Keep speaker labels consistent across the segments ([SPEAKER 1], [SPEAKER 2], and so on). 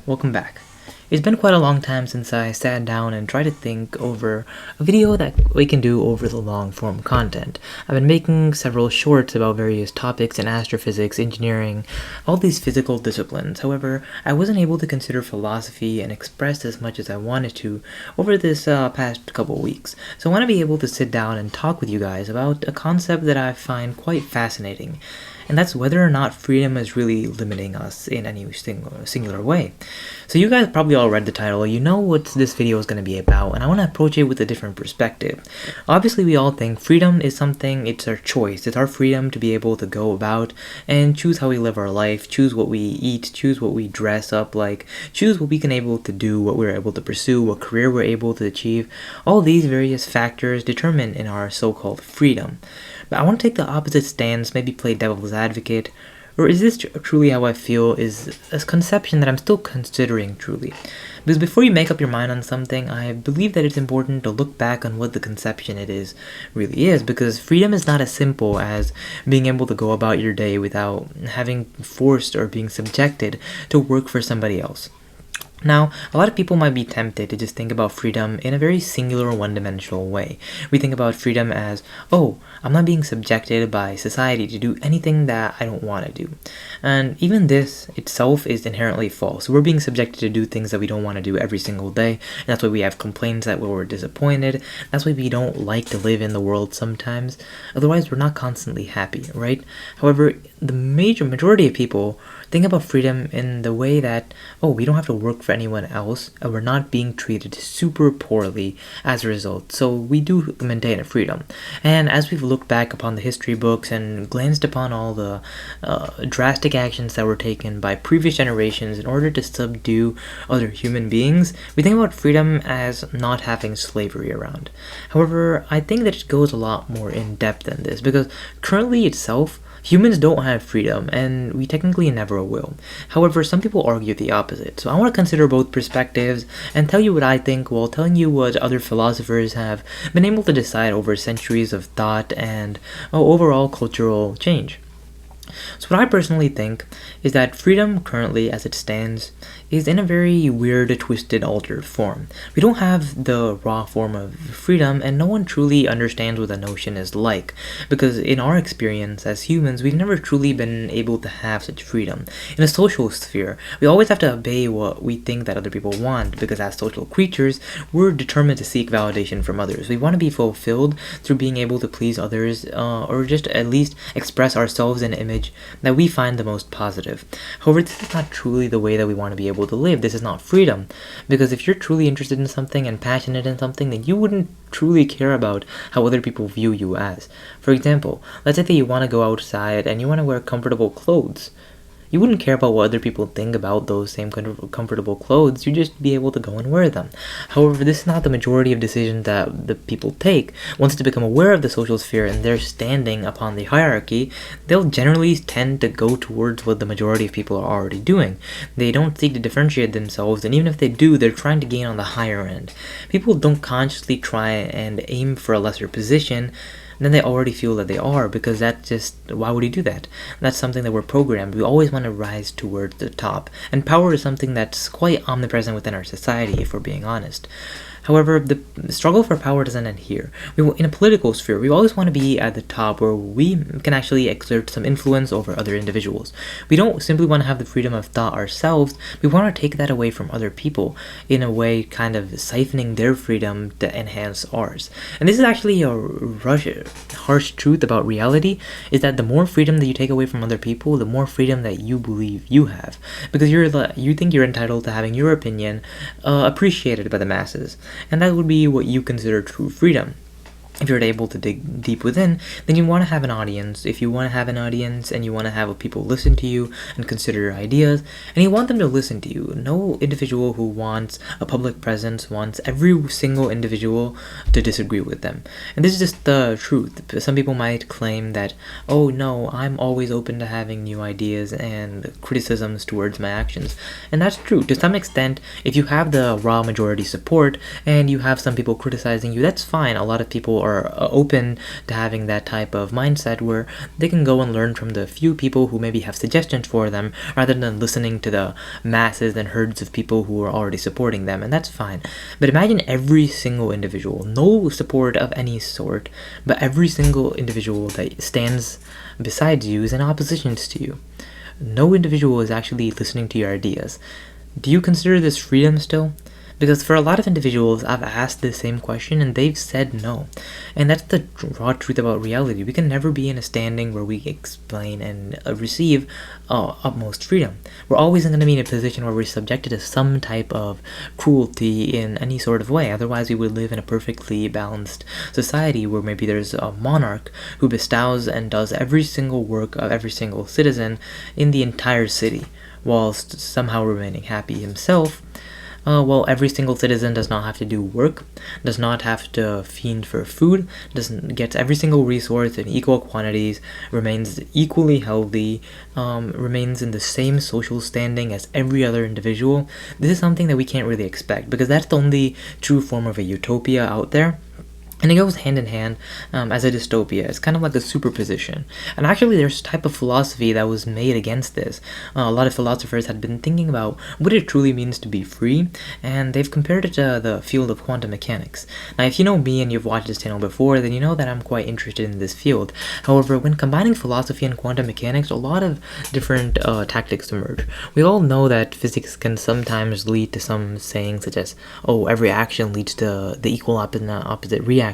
[SPEAKER 1] welcome back. It's been quite a long time since I sat down and tried to think over a video that we can do over the long form content. I've been making several shorts about various topics in astrophysics, engineering, all these physical disciplines. However, I wasn't able to consider philosophy and express as much as I wanted to over this past couple weeks. So I want to be able to sit down and talk with you guys about a concept that I find quite fascinating, and that's whether or not freedom is really limiting us in any singular way. So you guys probably all read the title, you know what this video is going to be about, and I want to approach it with a different perspective. Obviously, we all think freedom is something, it's our choice, it's our freedom to be able to go about and choose how we live our life, choose what we eat, choose what we dress up like, choose what we can able to do, what we're able to pursue, what career we're able to achieve. All these various factors determine in our so-called freedom. But I want to take the opposite stance, maybe play devil's advocate. Or is this truly how I feel? Is a conception that I'm still considering truly? Because before you make up your mind on something, I believe that it's important to look back on what the conception really is, because freedom is not as simple as being able to go about your day without having forced or being subjected to work for somebody else. Now, a lot of people might be tempted to just think about freedom in a very singular, one-dimensional way. We think about freedom as, oh, I'm not being subjected by society to do anything that I don't want to do. And even this itself is inherently false. We're being subjected to do things that we don't want to do every single day, and that's why we have complaints that we're disappointed. That's why we don't like to live in the world sometimes. Otherwise, we're not constantly happy, right? However, the majority of people think about freedom in the way that, oh, we don't have to work for anyone else, and we're not being treated super poorly as a result. So we do maintain a freedom. And as we've looked back upon the history books and glanced upon all the drastic actions that were taken by previous generations in order to subdue other human beings, we think about freedom as not having slavery around. However, I think that it goes a lot more in depth than this, because currently itself, humans don't have freedom, and we technically never will. However, some people argue the opposite. So I want to consider both perspectives and tell you what I think while telling you what other philosophers have been able to decide over centuries of thought and overall cultural change. So what I personally think is that freedom currently as it stands is in a very weird, twisted, altered form. We don't have the raw form of freedom, and no one truly understands what the notion is like, because in our experience as humans, we've never truly been able to have such freedom. In a social sphere, we always have to obey what we think that other people want, because as social creatures, we're determined to seek validation from others. We want to be fulfilled through being able to please others, or just at least express ourselves in an image that we find the most positive. However, this is not truly the way that we want to be able to live. This is not freedom, because if you're truly interested in something and passionate in something, then you wouldn't truly care about how other people view you as. For example, let's say that you want to go outside and you want to wear comfortable clothes. You wouldn't care about what other people think about those same comfortable clothes. You'd just be able to go and wear them. However, this is not the majority of decisions that the people take. Once they become aware of the social sphere and they're standing upon the hierarchy, they'll generally tend to go towards what the majority of people are already doing. They don't seek to differentiate themselves, and even if they do, they're trying to gain on the higher end. People don't consciously try and aim for a lesser position then they already feel that they are, because that's just, why would you do that? That's something that we're programmed. We always want to rise towards the top, and power is something that's quite omnipresent within our society, if we're being honest. However, the struggle for power doesn't end here. In a political sphere, we always want to be at the top where we can actually exert some influence over other individuals. We don't simply want to have the freedom of thought ourselves, we want to take that away from other people, in a way kind of siphoning their freedom to enhance ours. And this is actually a harsh truth about reality, is that the more freedom that you take away from other people, the more freedom that you believe you have. Because you think you're entitled to having your opinion appreciated by the masses. And that would be what you consider true freedom. If you're able to dig deep within, then you want to have an audience. If you want to have an audience and you want to have people listen to you and consider your ideas, and you want them to listen to you, no individual who wants a public presence wants every single individual to disagree with them. And this is just the truth. Some people might claim that, oh no, I'm always open to having new ideas and criticisms towards my actions. And that's true. To some extent, if you have the raw majority support and you have some people criticizing you, that's fine. A lot of people are are open to having that type of mindset where they can go and learn from the few people who maybe have suggestions for them rather than listening to the masses and herds of people who are already supporting them, and that's fine. But imagine every single individual, no support of any sort, but every single individual that stands beside you is in opposition to you. No individual is actually listening to your ideas. Do you consider this freedom still? Because for a lot of individuals, I've asked the same question and they've said no. And that's the raw truth about reality. We can never be in a standing where we explain and receive utmost freedom. We're always going to be in a position where we're subjected to some type of cruelty in any sort of way. Otherwise, we would live in a perfectly balanced society where maybe there's a monarch who bestows and does every single work of every single citizen in the entire city, whilst somehow remaining happy himself. Well, every single citizen does not have to do work, does not have to fiend for food, gets every single resource in equal quantities, remains equally healthy, remains in the same social standing as every other individual. This is something that we can't really expect because that's the only true form of a utopia out there. And it goes hand in hand as a dystopia. It's kind of like a superposition. And actually, there's a type of philosophy that was made against this. A lot of philosophers had been thinking about what it truly means to be free, and they've compared it to the field of quantum mechanics. Now, if you know me and you've watched this channel before, then you know that I'm quite interested in this field. However, when combining philosophy and quantum mechanics, a lot of different tactics emerge. We all know that physics can sometimes lead to some sayings such as, oh, every action leads to the equal opposite reaction.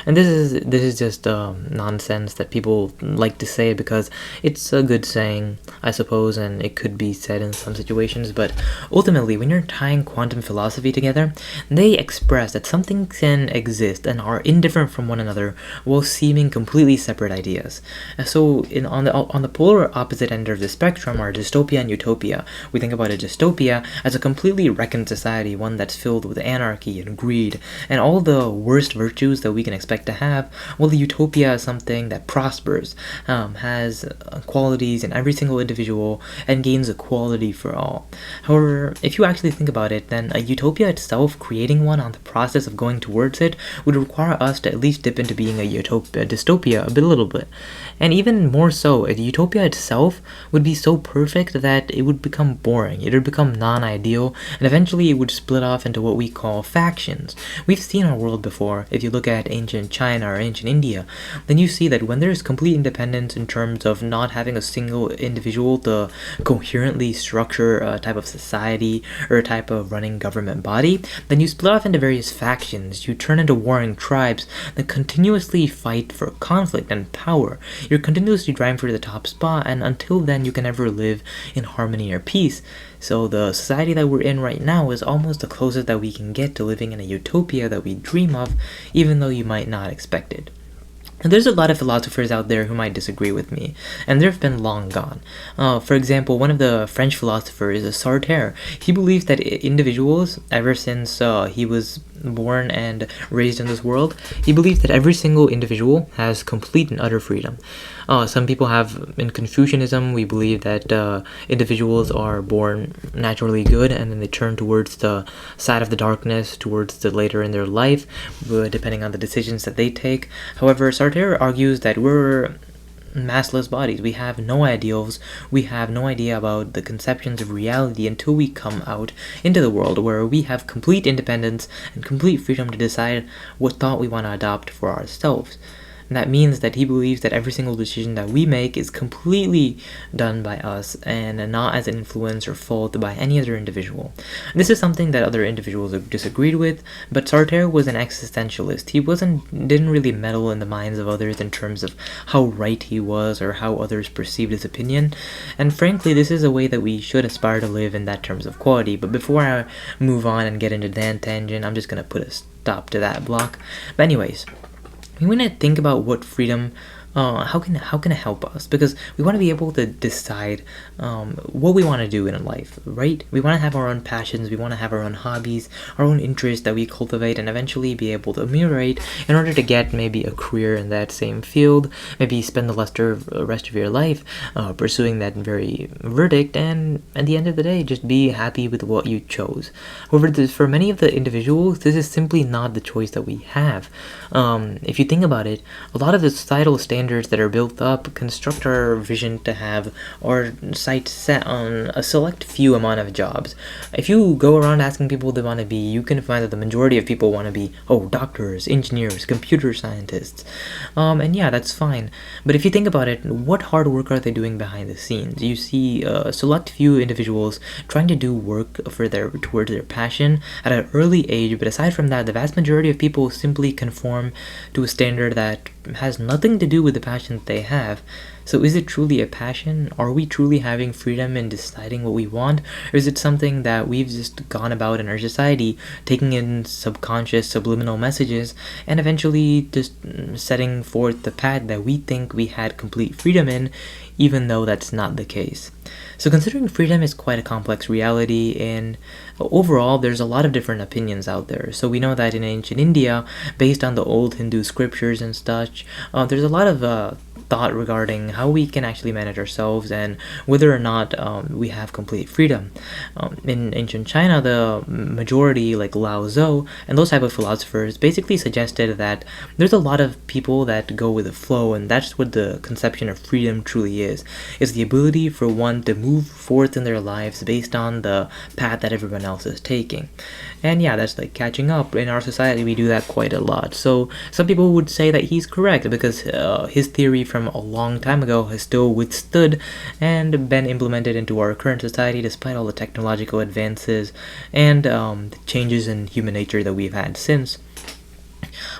[SPEAKER 1] And this is just nonsense that people like to say because it's a good saying, I suppose, and it could be said in some situations. But ultimately, when you're tying quantum philosophy together, they express that something can exist and are indifferent from one another while seeming completely separate ideas. And so, on the polar opposite end of the spectrum are dystopia and utopia. We think about a dystopia as a completely reckoned society, one that's filled with anarchy and greed and all the worst virtues that we can expect to have, while the utopia is something that prospers, has qualities in every single individual, and gains equality for all. However, if you actually think about it, then a utopia itself, creating one on the process of going towards it, would require us to at least dip into being a dystopia a little bit. And even more so, a utopia itself would be so perfect that it would become boring, it would become non-ideal, and eventually it would split off into what we call factions. We've seen our world before. If you look at ancient China or ancient India, then you see that when there is complete independence in terms of not having a single individual to coherently structure a type of society or a type of running government body, then you split off into various factions. You turn into warring tribes that continuously fight for conflict and power. You're continuously driving for the top spot, and until then you can never live in harmony or peace. So the society that we're in right now is almost the closest that we can get to living in a utopia that we dream of, even though you might not expect it. And there's a lot of philosophers out there who might disagree with me, and they've been long gone. For example, one of the French philosophers is Sartre. He believes that individuals, ever since he was born and raised in this world, he believes that every single individual has complete and utter freedom. Some people have, in Confucianism, we believe that individuals are born naturally good and then they turn towards the side of the darkness towards the later in their life, depending on the decisions that they take. However, Sartre argues that we're massless bodies. We have no ideals. We have no idea about the conceptions of reality until we come out into the world where we have complete independence and complete freedom to decide what thought we want to adopt for ourselves. And that means that he believes that every single decision that we make is completely done by us and not as an influence or fault by any other individual. This is something that other individuals have disagreed with, but Sartre was an existentialist. He didn't really meddle in the minds of others in terms of how right he was or how others perceived his opinion. And frankly, this is a way that we should aspire to live in that terms of quality. But before I move on and get into that tangent, I'm just going to put a stop to that block. But anyways, we want to think about what freedom how can it help us? Because we want to be able to decide what we want to do in life, right? We want to have our own passions, we want to have our own hobbies, our own interests that we cultivate, and eventually be able to ameliorate in order to get maybe a career in that same field, maybe spend the rest of your life pursuing that very verdict, and at the end of the day, just be happy with what you chose. However, for many of the individuals, this is simply not the choice that we have. If you think about it, a lot of the societal standards that are built up construct our vision to have our sights set on a select few amount of jobs. If you go around asking people what they want to be, you can find that the majority of people want to be, doctors, engineers, computer scientists. And yeah, that's fine. But if you think about it, what hard work are they doing behind the scenes? You see a select few individuals trying to do work towards their passion at an early age, but aside from that, the vast majority of people simply conform to a standard that has nothing to do with the passion that they have. So is it truly a passion? Are we truly having freedom in deciding what we want? Or is it something that we've just gone about in our society, taking in subconscious, subliminal messages, and eventually just setting forth the path that we think we had complete freedom in, even though that's not the case? So considering freedom is quite a complex reality, and overall there's a lot of different opinions out there. So we know that in ancient India, based on the old Hindu scriptures and such, there's a lot of thought regarding how we can actually manage ourselves and whether or not we have complete freedom. In ancient China, the majority, like Lao Tzu and those type of philosophers, basically suggested that there's a lot of people that go with the flow, and that's what the conception of freedom truly is the ability for one to move forth in their lives based on the path that everyone else is taking. And yeah, that's like catching up. In our society, we do that quite a lot. So some people would say that he's correct because his theory from a long time ago has still withstood and been implemented into our current society despite all the technological advances and the changes in human nature that we've had since.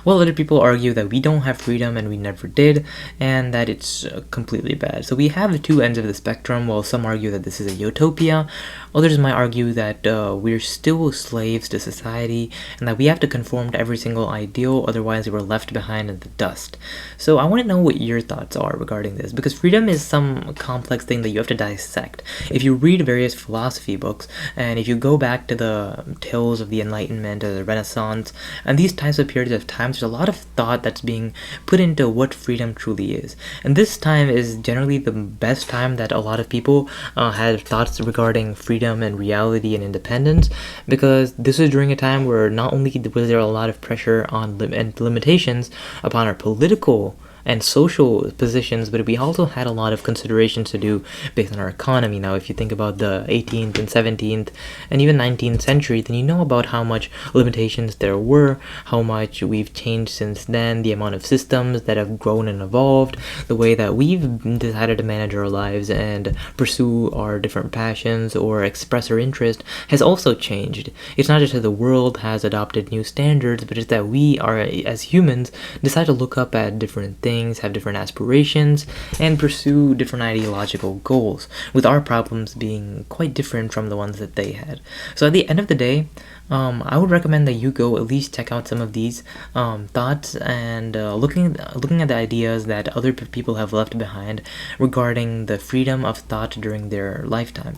[SPEAKER 1] While other people argue that we don't have freedom and we never did, and that it's completely bad. So we have the two ends of the spectrum. While some argue that this is a utopia, others might argue that we're still slaves to society and that we have to conform to every single ideal, otherwise we're left behind in the dust. So I want to know what your thoughts are regarding this, because freedom is some complex thing that you have to dissect. If you read various philosophy books, and if you go back to the tales of the Enlightenment or the Renaissance, and these types of periods of time, there's a lot of thought that's being put into what freedom truly is. And this time is generally the best time that a lot of people had thoughts regarding freedom and reality and independence, because this is during a time where not only was there a lot of pressure on and limitations upon our political and social positions, but we also had a lot of considerations to do based on our economy. Now, if you think about the 18th and 17th and even 19th century, then you know about how much limitations there were, how much we've changed since then, the amount of systems that have grown and evolved, the way that we've decided to manage our lives and pursue our different passions or express our interest has also changed. It's not just that the world has adopted new standards, but it's that we are, as humans, decide to look up at different things, have different aspirations, and pursue different ideological goals, with our problems being quite different from the ones that they had. So at the end of the day, I would recommend that you go at least check out some of these thoughts and looking at the ideas that other people have left behind regarding the freedom of thought during their lifetime.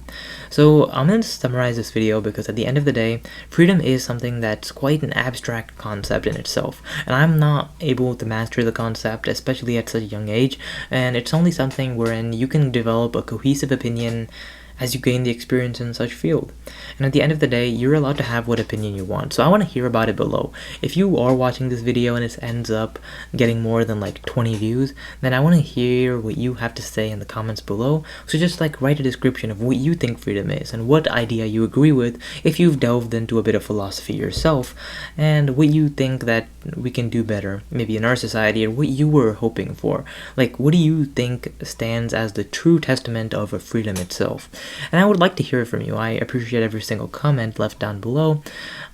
[SPEAKER 1] So I'm going to summarize this video because at the end of the day, freedom is something that's quite an abstract concept in itself, and I'm not able to master the concept, especially at such a young age, and it's only something wherein you can develop a cohesive opinion as you gain the experience in such field. And at the end of the day, you're allowed to have what opinion you want. So I want to hear about it below. If you are watching this video and it ends up getting more than like 20 views, then I want to hear what you have to say in the comments below. So just like write a description of what you think freedom is and what idea you agree with if you've delved into a bit of philosophy yourself, and what you think that we can do better maybe in our society, and what you were hoping for. Like, what do you think stands as the true testament of a freedom itself? And I would like to hear from you. I appreciate every single comment left down below.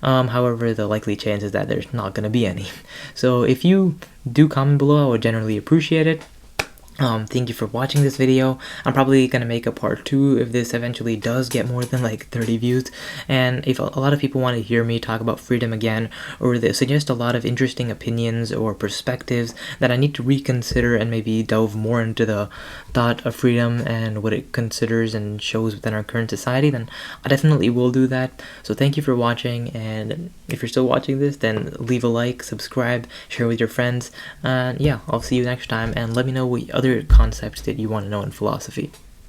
[SPEAKER 1] However, the likely chance is that there's not going to be any. So if you do comment below, I would generally appreciate it. Thank you for watching this video. I'm probably gonna make a part 2 if this eventually does get more than like 30 views. And if a lot of people want to hear me talk about freedom again, or they suggest a lot of interesting opinions or perspectives that I need to reconsider and maybe delve more into the thought of freedom and what it considers and shows within our current society, then I definitely will do that. So thank you for watching, and if you're still watching this, then leave a like, subscribe, share with your friends, and yeah, I'll see you next time, and let me know what other concepts that you want to know in philosophy.